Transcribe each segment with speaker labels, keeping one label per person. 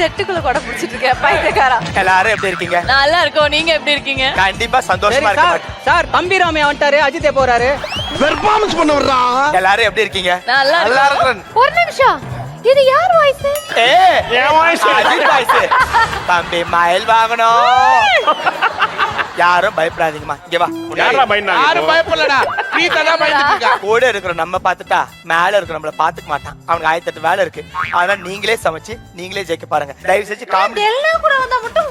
Speaker 1: செட்டுக்குள்ள கூட புடிச்சிட்டு இருக்கேன் பைத்தியக்காரா.
Speaker 2: எல்லாரும் எப்படி இருக்கீங்க?
Speaker 1: நல்லா இருக்கோம். நீங்க எப்படி இருக்கீங்க?
Speaker 2: கண்டிப்பா சந்தோஷமா இருக்கீங்க
Speaker 3: சார். தம்பிராமே வந்துட்டாரு, அஜித்தே போறாரு.
Speaker 4: பெர்ஃபார்மன்ஸ் பண்ண வர்றா.
Speaker 2: எல்லாரும் எப்படி இருக்கீங்க?
Speaker 1: நல்லா
Speaker 2: இருக்கேன்.
Speaker 1: ஒரு நிமிஷம், இது யார் வாய்ஸ்?
Speaker 2: என் வாய்ஸ். அஜித் வாய்ஸ். தம்பி மயில் வாங்கணும். யாரும் பயப்படாதீங்கம்மா. இங்க வா.
Speaker 4: யாரா பயந்தாங்க? யாரும் பயப்படலடா. நீ தான பயந்துட்டு இருக்க.
Speaker 2: கூட இருக்கிற நம்ம பார்த்துட்டா மேல இருக்கிற நம்மள பாத்துக்க மாட்டான். அவனுக்கு 1008 வேலை இருக்கு. அதனால நீங்களே சமைச்சு நீங்களே ஜெயிக்க பாருங்க. தயவு செஞ்சு காமெடி
Speaker 1: எல்லாம் கூட வந்தா மட்டும்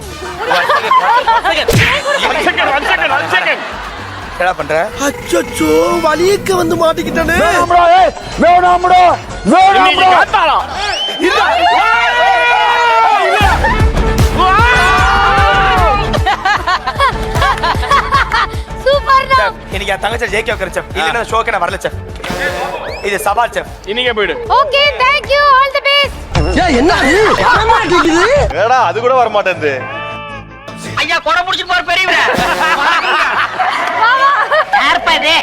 Speaker 2: என்ன பண்ற?
Speaker 4: அச்சச்சோ வலிக்கு வந்து மாட்டிக்கிட்டானே.
Speaker 2: வேணாம்டா.
Speaker 1: சூப்பர்டா.
Speaker 2: இன்னைக்கு என் தங்கச்சி ஜெயிக்க வைக்கிற செஃப். இல்லன்னா ஷோக்கு நான் வரல செஃப். இது சவால் செஃப்.
Speaker 4: இன்னைக்கு போய்டு.
Speaker 1: Okay, thank you, all the best.
Speaker 4: ஏய் என்ன வர மாட்டேங்குது?
Speaker 5: ஏடா அது கூட வர மாட்டேங்குது.
Speaker 3: ஐயா கொடை புடிச்சிட்டு போற பெரியவரே. யார் பாது?